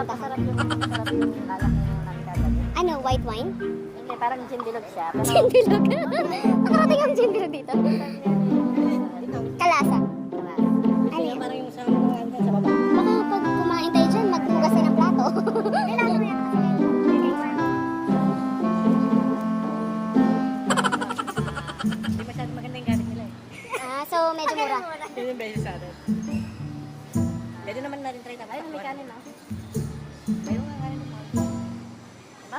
Masarap yung lalaki ng nagkagabi. Ano, white wine? Hindi, parang gin bilog siya. Pero, Gin bilog. Nakarating ang gin bilog dito. Kalasa. Ano yan? parang yung sa mga andyan sa baba. Baka pag kumain tayo dyan, magbugas na ng plato. Kailangan mo yan. Hindi masyadong maganda yung gamit nila eh. So medyo mura. Yun yung beses sa atin. Pwede naman natin try na. Ayun, may kanin na. Mayroon nga kanin na. Diba?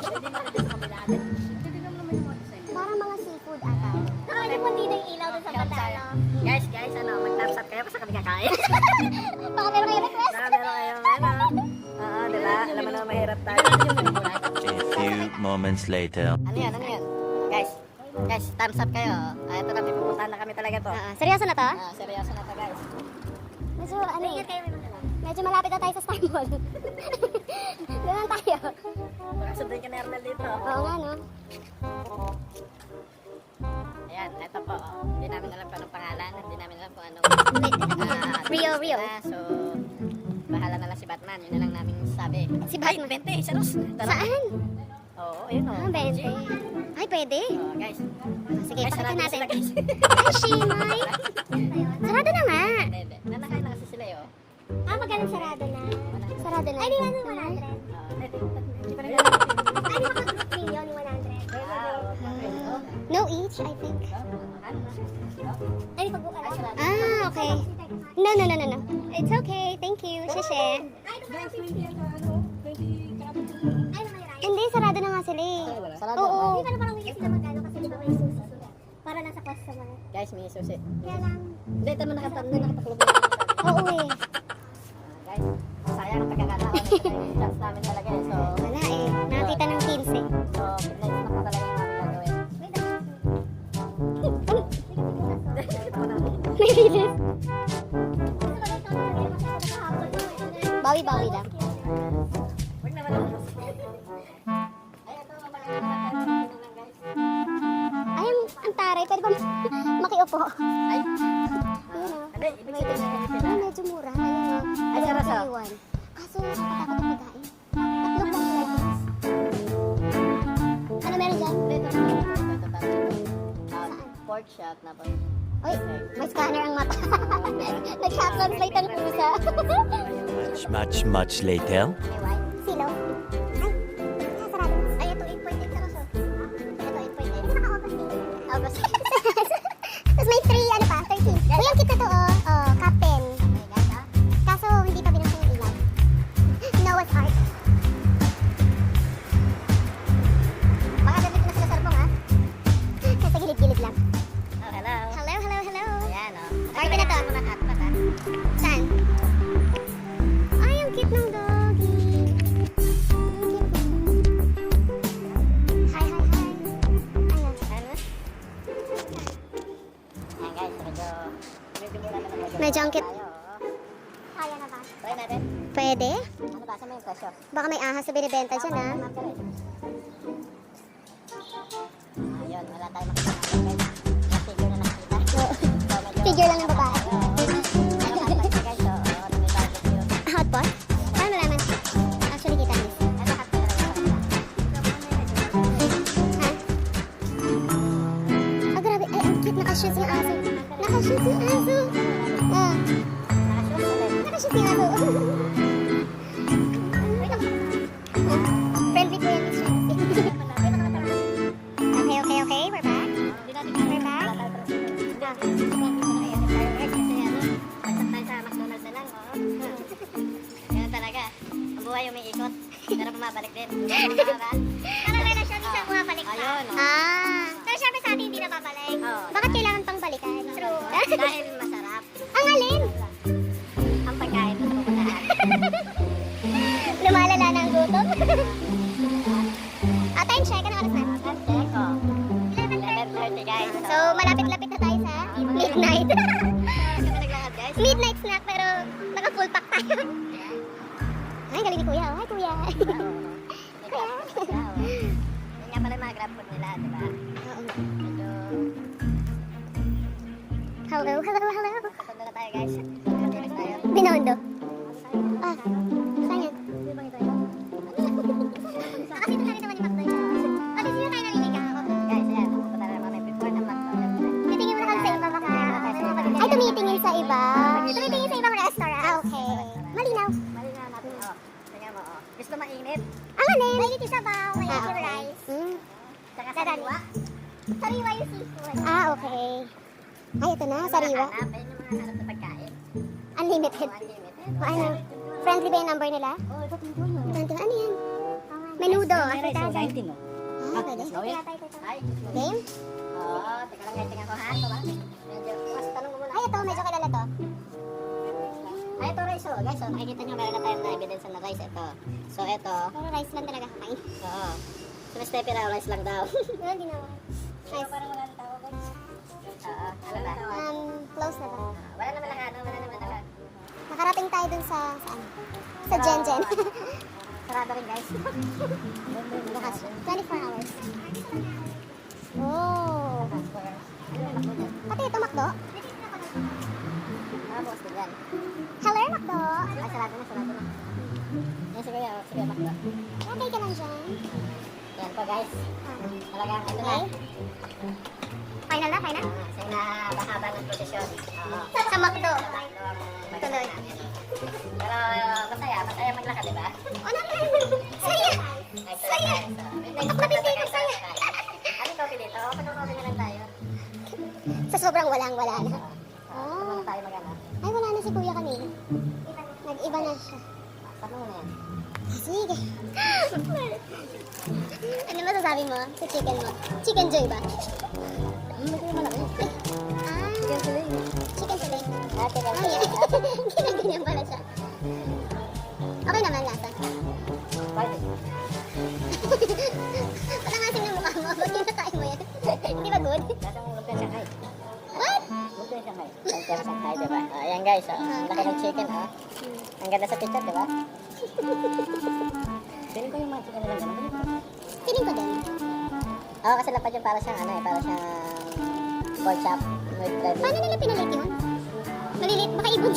Pwede naman sa kabila natin. Pwede naman yung mga design. Parang mga seafood ata. Ano mo dito yung ilaw doon sa patala? Guys, mag-thumbs up kayo pa sa kami kakain. Baka meron kayo request? Meron kayong ano. Oo, diba? Alam mo naman mahirap tayo. A few moments later. Ano yan? Guys, thumbs up kayo. Ito na, pipupuntahan na kami talaga to. Seryoso na to? Seryoso na to, guys. Medyo ano eh. Medyo malapit na tayo sa Star Mall. Doon lang tayo. Baka sundan ka ni Arnel dito. Oo nga no. Ayan, ito po. Hindi namin alam kung anong pangalan. Hindi namin alam kung anong... Rio. So, bahala na lang si Batman. Yun na lang namin sabi. Si Batman. Ay, 20, isa Ros. Saan? Oo, ayun o. 20. Ay, pwede. Guys. Sige, Guys, pakita sarado natin. sila, guys. Ay, Shimay. Sarado na nga. Hindi. Nanakain na kasi sila yun. Magaling sarado na. Sarado na. Ay, di ba nung 100? Hindi pa rin Ay, di ba ka-group million yung 100? No each, I think. Ay, pag-book ka na. Okay. No. It's okay. Thank you. Sheshe. Hindi, sarado na nga sila eh. Sarado. Oo. Hindi pa na parang wiki sila magkano kasi di ba may susi sila. Para lang sa customer. Guys, may susi. Kaya lang. Hindi, ito mo nakapaklubo na. Oo eh. Guys, sayang ang pagkakataon. Ito yung chance namin talaga eh. So, Wala eh. Nakita ng 15. so midnight snack na talaga yung aming gagawin. May bilis. Bawi-bawi lang. Huwag naman ako. Ay, ito mga lang guys. Ay, ang taray. Pwede ba makiupo? Ay, Ayun o. hindi, ibig sabihin na sila. Ay, medyo mura. Ayun o. Ay, sarap sa. Kaso, nakatakot ang pagkain. Tatlong lang sila guys. Ano meron dyan? Pork shop na po. Uy, may scanner ang mata. Nag-shop translate ang pusa. Much later. May wine. Silaw. Ay, sarado. Ay, ito 8.8 na raso. Ito 8.8. Ito naka-August din. August. Tapos may 3, ano pa? 13. Uy, ang cute na to, oh. Oh, captain. Kaso, hindi pa binuksan yung ilaw. Noah's Ark. Baka nandito na sila sa arbong, ha? Sa gilid-gilid lang. Oh, hello. Hello. Ayan, oh. Party na to. Saan? Ay, ang cute ng doggy. Ang cute. Hi. Ano? Ano? Ayan guys, medyo mura na lang. Medyo ang cute. Tayo, oh. Kaya na ba? Try natin. Pwede? Ano ba? Saan mo yung presyo? Baka may ahas na binibenta dyan, ha? Ayun, wala tayo makita natin guys. Yung figure na nakikita. So, medyo- Figure lang ng babae. Ayun, hot pot siya, guys. So, may budget yun. Hot pot? Paano malaman? Actually, kita niyo. Ito, hot pot na lang. Ha? Ah, grabe. Ay, ang cute. Nakashoes yung aso. Nakashoes yung aso. Ah, Nakashoes ulit. nakashoes yung aso. Friendly po yan, Miss Shansi. Okay. We're back. Hindi natin We're back. wala tayo presyo. Ayan, tayo guys. Kasi ano, bagsak tayo sa McDonald's na lang. Oh. Ganun talaga. Ang buhay umiikot. Pero bumabalik din. Parang relasyon isang bumabalik pa. Ayun, oh. Pero syempre sa atin hindi na babalik. Oo. Bakit kailangan pang balikan? True. Dahil masarap. Ang alin? Ang pagkain mo pupuntahan. Lumalala na ang gutom. Time check. Anong oras na? Check, oh. 11:30 guys. So, malapit-lapit na tayo sa midnight. Kami naglakad guys. Midnight snack pero naka-full pack tayo. Ay, galing ni Kuya. Hi, Kuya. Yan nga pala yung mga grab food nila, di ba? Medyo... Hello. Patuloy na tayo guys. Patuloy tayo. Binondo. Ah, saan yan? Pwede bang i-try lang? Kasi ito na rin naman yung McDo yun. Kasi sino tayo namili ka? Guys, ayan. Pupunta na naman may before ng McDo. Titingin mo na lang sa iba baka. Ay, tumitingin sa iba. Tumitingin sa ibang restaurant. Ah, okay. Malinaw. Mali na natin. Oh, tingnan mo. Oh. Gusto mainit? Ang alin? Mainit yung sabaw. Mainit yung rice. Tsaka sariwa. Sariwa yung seafood. Ah, okay. Ay, ito na. Sariwa. Ayun yung mga hanap na pagkain. Unlimited. Unlimited. Ano? Friendly ba yung number nila? Oh, ito pinto nyo. Ano yan? Menudo. May rice, oh, 19, no? Ah, pwede. Ay, Game? oo. Teka lang guys, tingnan ko ha. Ito ba? Medyo, mas tanong mo muna. Ay, ito. Medyo kilala to. Ay, ito rice, oh. Guys, oh, makikita nyo meron na tayong na evidence na rice. Ito. So, ito. Pero rice lang talaga kakain. Oo. So, Miss Tepi raw, rice lang daw. Wala din naman. Nice. Parang wala nang tawag, guys. Oo. Ano ba? Close na ba? Wala naman lang ano. Wala naman lang. Nakarating tayo dun sa ano? Sa Jen Jen. Sarado rin, guys. Bukas. 24 hours. Oh. Ano yung makdo dyan? Pati ito, Macdo. Ah, bukas din yan. Hello, Macdo. Ay, sarado na, sarado na. Yan, sige, sige, makdo. Okay ka lang dyan. Yan po, guys. Talagang ito na. Okay. Final na, final? Sa nabahaba ng prosesyon. Oo. Sa Macdo. Tuloy. Pero masaya maglakad, di ba? O, naman. Saya. Saya. Ako mabibig ko saya. Ano coffee dito? Pag-coffee na lang tayo. Sa sobrang walang-wala na. Ano muna tayo mag-ano? Ay, wala na si Kuya kanina. Nag-iba na siya. Saan muna yan? Sige. Ano masasabi mo sa chicken mo? Chicken Joy ba? Hindi ko malaki. Ah, Chicken fillet. chicken fillet. Ah, chicken Ah, yan. fillet. Ganyan pala siya. Okay naman lasa. Pwede. Wala nga ng mukha mo. Ba't kinakain mo yan? Hindi ba good? Lasang lumpia Shanghai. What? Lumpia Shanghai. Lumpia Shanghai, di ba? Ayan guys, oh. Ang laki ng chicken, oh. Ang ganda sa picture, di ba? Feeling ko yung mga chicken nila ganun. Feeling ko din. Oo, kasi lapad yun para siyang ano eh, para siyang pork chop with gravy. Paano nila pinalit yun? Maliliit, baka ibon.